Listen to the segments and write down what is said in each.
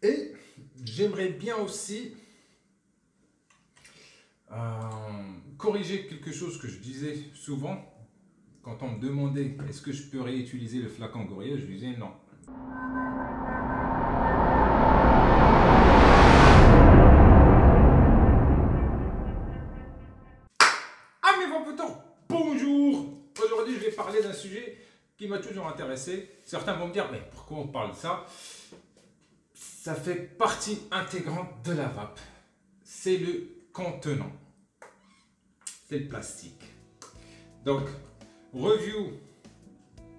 Et j'aimerais bien aussi corriger quelque chose que je disais souvent. Quand on me demandait est-ce que je peux réutiliser le flacon Gorilla, je disais non. Amis vampoteurs, bonjour. Aujourd'hui, je vais parler d'un sujet qui m'a toujours intéressé. Certains vont me dire, mais pourquoi on parle de ça? Ça fait partie intégrante de la vape. C'est le contenant. C'est le plastique. Donc, review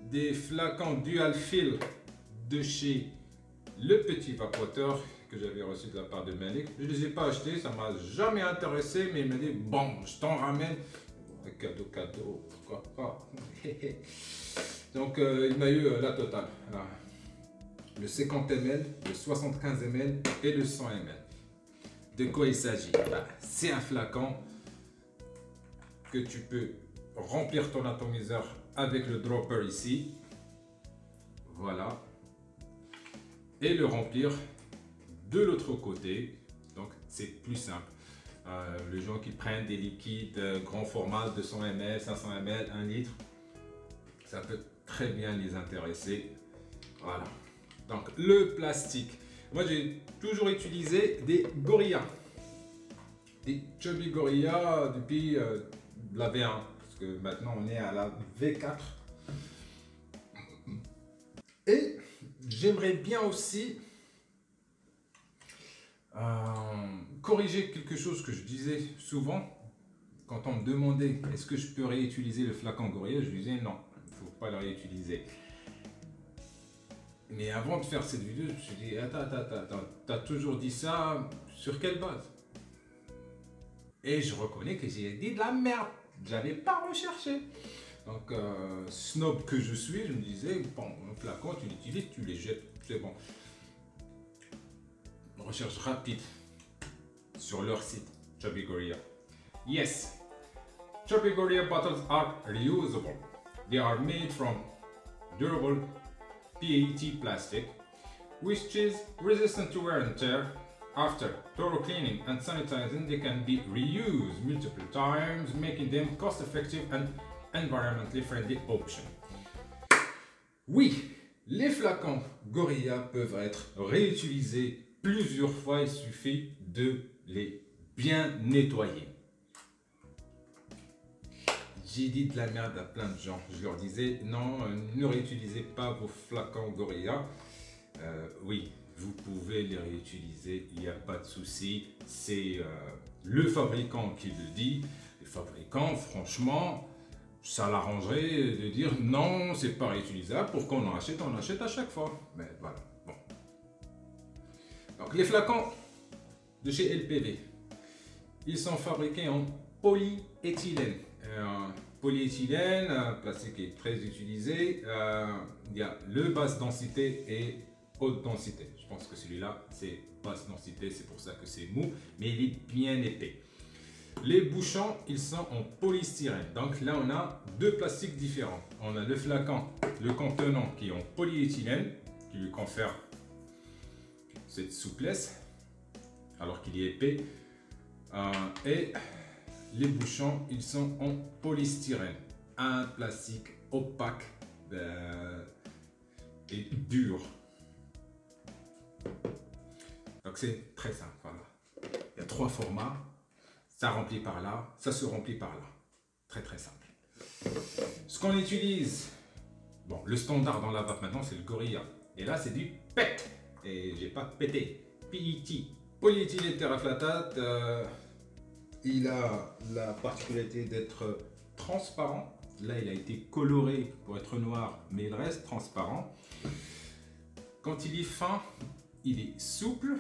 des flacons dual fill de chez Le Petit Vapoteur que j'avais reçu de la part de Malik. Je ne les ai pas achetés, ça ne m'a jamais intéressé, mais il m'a dit bon, je t'en ramène. Cadeau, pourquoi pas. Donc il m'a eu la totale. Alors, le 50 ml, le 75 ml et le 100 ml. De quoi il s'agit? C'est un flacon que tu peux remplir ton atomiseur avec le dropper ici. Voilà. Et le remplir de l'autre côté. Donc c'est plus simple. Les gens qui prennent des liquides grand format, 200 ml, 500 ml, 1 litre, ça peut très bien les intéresser. Voilà. Donc le plastique. Moi j'ai toujours utilisé des Gorilla. Des Chubby Gorilla depuis la V1. Parce que maintenant on est à la V4. Et j'aimerais bien aussi corriger quelque chose que je disais souvent. Quand on me demandait est-ce que je peux réutiliser le flacon Gorilla, je disais non, il ne faut pas le réutiliser. Mais avant de faire cette vidéo, je me suis dit attends, t'as toujours dit ça, sur quelle base? Et je reconnais que j'ai dit de la merde, j'avais pas recherché. Donc snob que je suis, je me disais bon, un flacon tu l'utilises, tu les jettes, c'est bon. Recherche rapide sur leur site Chubby Gorilla. Yes, Chubby Gorilla bottles are reusable. They are made from durable PET plastic, which is resistant to wear and tear. After thorough cleaning and sanitizing, they can be reused multiple times, making them cost-effective and environmentally friendly option. Oui, les flacons Gorilla peuvent être réutilisés plusieurs fois, il suffit de les bien nettoyer. J'ai dit de la merde à plein de gens. Je leur disais non, ne réutilisez pas vos flacons Gorilla. Oui, vous pouvez les réutiliser, il n'y a pas de souci. C'est le fabricant qui le dit. Le fabricant, franchement, ça l'arrangerait de dire non, c'est pas réutilisable. Pour qu'on en achète, on achète à chaque fois. Mais voilà, bon. Donc les flacons de chez LPV, ils sont fabriqués en polyéthylène. Polyéthylène, plastique est très utilisé. Il y a le basse densité et haute densité. Je pense que celui-là c'est basse densité, c'est pour ça que c'est mou, mais il est bien épais. Les bouchons, ils sont en polystyrène. Donc là on a deux plastiques différents. On a le flacon, le contenant qui est en polyéthylène, qui lui confère cette souplesse alors qu'il est épais, et les bouchons ils sont en polystyrène, un plastique opaque et dur. Donc c'est très simple, voilà. Il y a 3 formats, ça remplit par là, ça se remplit par là, très très simple. Ce qu'on utilise, bon, le standard dans la vape maintenant c'est le Gorilla, et là c'est du PET. Et j'ai pas pété, PET, polyéthylène teraflatate. Il a la particularité d'être transparent. Là, il a été coloré pour être noir, mais il reste transparent. Quand il est fin, il est souple.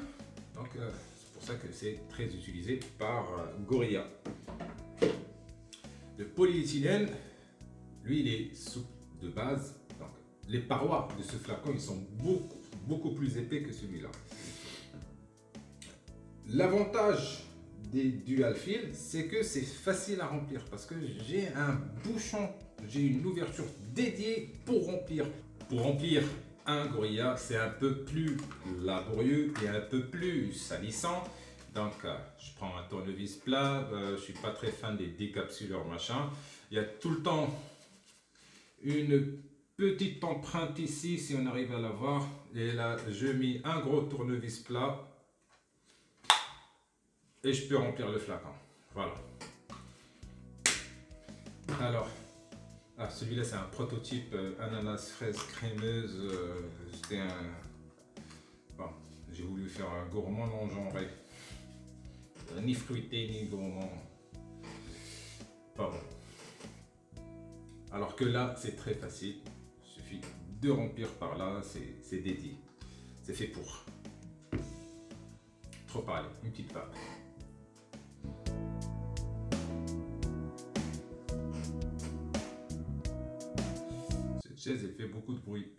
Donc, c'est pour ça que c'est très utilisé par Gorilla. Le polyéthylène, lui, il est souple de base. Donc, les parois de ce flacon, ils sont beaucoup plus épais que celui-là. L'avantage des dual fill, c'est que c'est facile à remplir parce que j'ai un bouchon, j'ai une ouverture dédiée pour remplir. Pour remplir un Gorilla, c'est un peu plus laborieux et un peu plus salissant. Donc, je prends un tournevis plat. Je ne suis pas très fan des décapsuleurs machin. Il y a tout le temps une petite empreinte ici, si on arrive à la voir. Et là, je mets un gros tournevis plat. Et je peux remplir le flacon. Voilà. Alors, celui-là, c'est un prototype ananas fraise crémeuse. C'était un... Bon, j'ai voulu faire un gourmand non genré. Ni fruité, ni gourmand. Pas bon. Alors que là, c'est très facile. Il suffit de remplir par là. C'est dédié. C'est fait pour. Trop parler. Une petite vape. Cette chaise, elle fait beaucoup de bruit.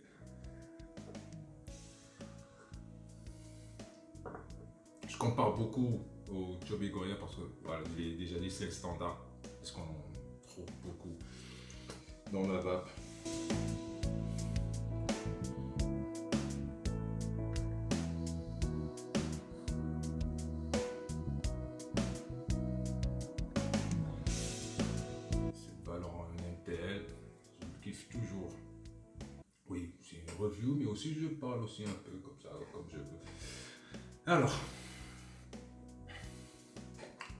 Je compare beaucoup au Chubby Gorilla parce que, voilà, je l'ai déjà dit, c'est le standard. Parce qu'on en trouve beaucoup dans la vape. Cette valeur en NPL, je le kiffe toujours. Oui, c'est une review, mais aussi je parle aussi un peu comme ça, comme je veux. Alors,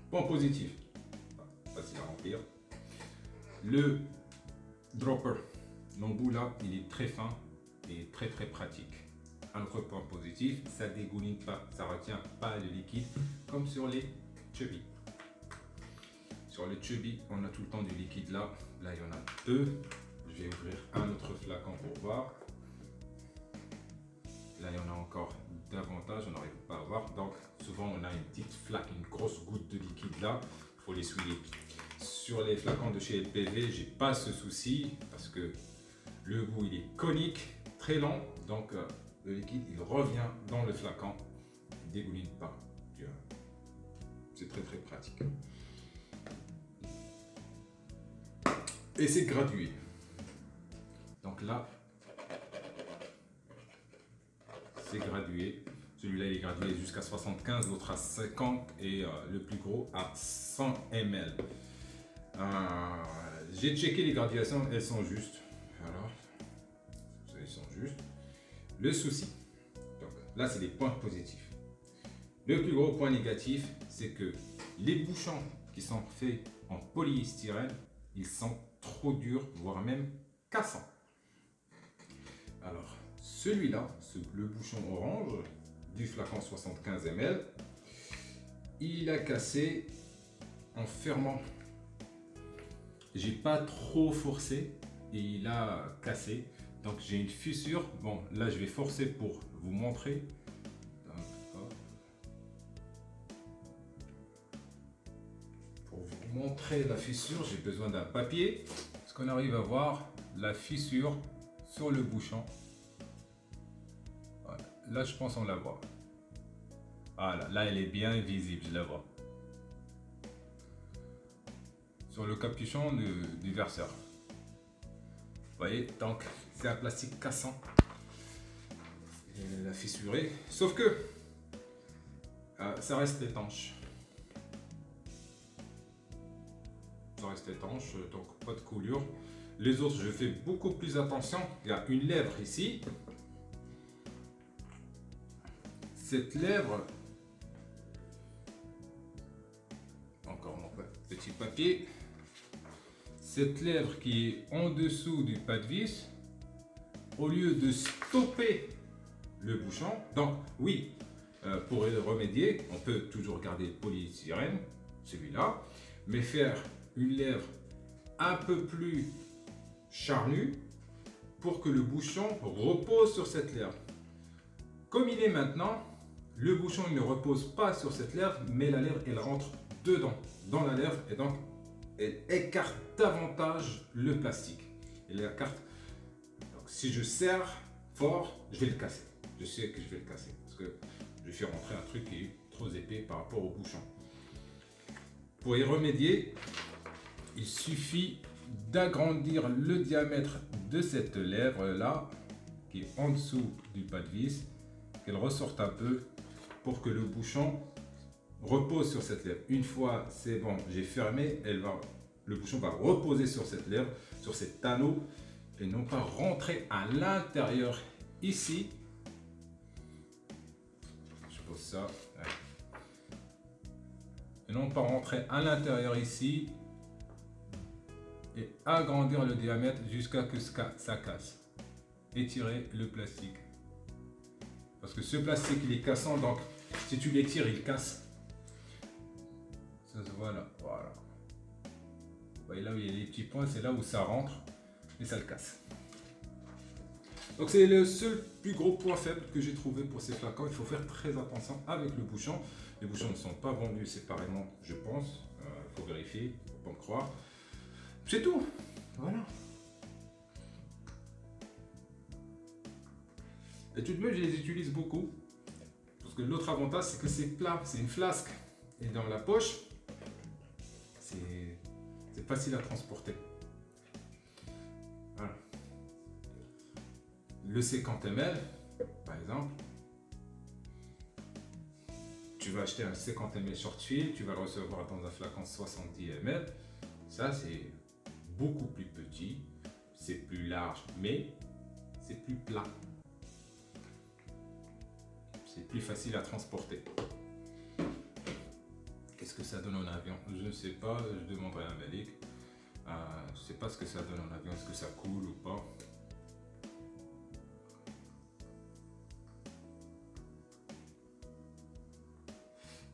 point positif, facile à remplir. Le dropper, l'embout là, il est très fin et très pratique. Un autre point positif, ça dégouline pas, ça retient pas le liquide comme sur les Chubby. Sur les Chubby, on a tout le temps du liquide là. Là, il y en a deux. Je vais ouvrir un autre flacon pour voir. Là, il y en a encore davantage, on n'arrive pas à voir. Donc, souvent, on a une petite flaque, une grosse goutte de liquide là. Il faut l'essuyer. Sur les flacons de chez LPV, j'ai pas ce souci parce que le bout, il est conique, très long. Donc, le liquide, il revient dans le flacon. Il ne dégouline pas. C'est très pratique. Et c'est gradué. Donc là, c'est gradué. Celui-là, il est gradué jusqu'à 75, l'autre à 50 et le plus gros à 100 ml. J'ai checké les graduations, elles sont justes. Alors, elles sont justes. Le souci, donc là, c'est des points positifs. Le plus gros point négatif, c'est que les bouchons qui sont faits en polystyrène, ils sont trop durs, voire même cassants. Alors, celui-là, le bouchon orange du flacon 75 ml, il a cassé en fermant. J'ai pas trop forcé et il a cassé. Donc j'ai une fissure. Bon, là je vais forcer pour vous montrer. Pour vous montrer la fissure, j'ai besoin d'un papier. Est-ce qu'on arrive à voir la fissure sur le bouchon? Voilà. Là, je pense qu'on la voit. Voilà, là, elle est bien visible, je la vois. Sur le capuchon du verseur. Vous voyez, donc c'est un plastique cassant. Elle a fissuré. Sauf que ça reste étanche. Ça reste étanche, donc pas de coulure. Les autres, je fais beaucoup plus attention. Il y a une lèvre ici. Cette lèvre, encore mon petit papier. Cette lèvre qui est en dessous du pas de vis, au lieu de stopper le bouchon, donc oui, pour y remédier, on peut toujours garder le polystyrène, celui-là, mais faire une lèvre un peu plus charnue pour que le bouchon repose sur cette lèvre. Comme il est maintenant, le bouchon il ne repose pas sur cette lèvre, mais la lèvre elle rentre dedans, dans la lèvre, et donc elle écarte davantage le plastique. Elle écarte. Donc si je serre fort, je vais le casser. Je sais que je vais le casser parce que je fais rentrer un truc qui est trop épais par rapport au bouchon. Pour y remédier, il suffit d'agrandir le diamètre de cette lèvre là, qui qui est en dessous du pas de vis, qu'elle ressorte un peu pour que le bouchon repose sur cette lèvre. Une fois c'est bon, j'ai fermé, le bouchon va reposer sur cette lèvre, sur cet anneau, et non pas rentrer à l'intérieur ici. Je pose ça. Ouais. Et non pas rentrer à l'intérieur ici et agrandir le diamètre jusqu'à ce que ça casse. Étirer le plastique. Parce que ce plastique il est cassant, donc si tu l'étires il casse. Ça se voit là, voilà. Vous voyez là où il y a les petits points, c'est là où ça rentre et ça le casse. Donc c'est le seul plus gros point faible que j'ai trouvé pour ces flacons. Il faut faire très attention avec le bouchon. Les bouchons ne sont pas vendus séparément, je pense. Il faut vérifier, il ne faut pas me croire. C'est tout. Voilà. Et tout de même, je les utilise beaucoup. Parce que l'autre avantage, c'est que c'est plat, c'est une flasque. Et dans la poche, c'est facile à transporter. Voilà. Le 50 ml, par exemple, tu vas acheter un 50 ml short fill, tu vas le recevoir dans un flacon 70 ml. Ça, c'est beaucoup plus petit, c'est plus large, mais c'est plus plat. C'est plus facile à transporter. Qu'est-ce que ça donne en avion? Je ne sais pas, je demanderai à Malik. Je ne sais pas ce que ça donne en avion, est-ce que ça coule ou pas.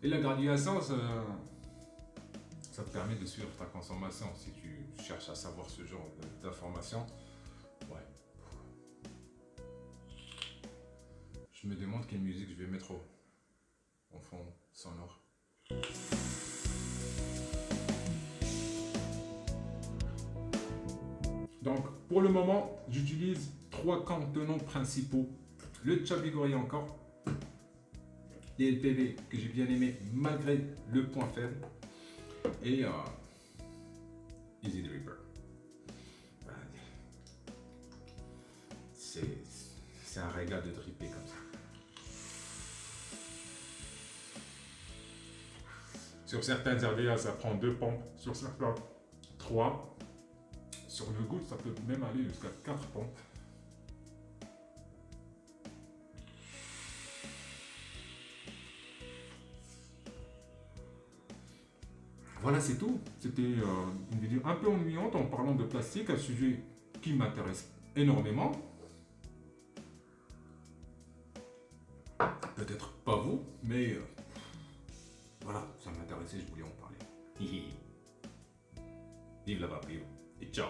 Et la graduation, ça te permet de suivre ta consommation si tu cherches à savoir ce genre d'informations. Ouais. Je me demande quelle musique je vais mettre en fond sonore. Donc, pour le moment, j'utilise 3 contenants principaux. Le Chabigori encore, les LPB que j'ai bien aimé malgré le point faible, et Easy Dripper. C'est un régal de dripper comme ça. Sur certaines RDA, ça prend 2 pompes, sur certains 3. Sur le goût, ça peut même aller jusqu'à 4 pompes. Voilà, c'est tout. C'était une vidéo un peu ennuyante en parlant de plastique, un sujet qui m'intéresse énormément. Peut-être pas vous, mais voilà, ça m'intéressait, je voulais en parler. Vive la vapeur et ciao.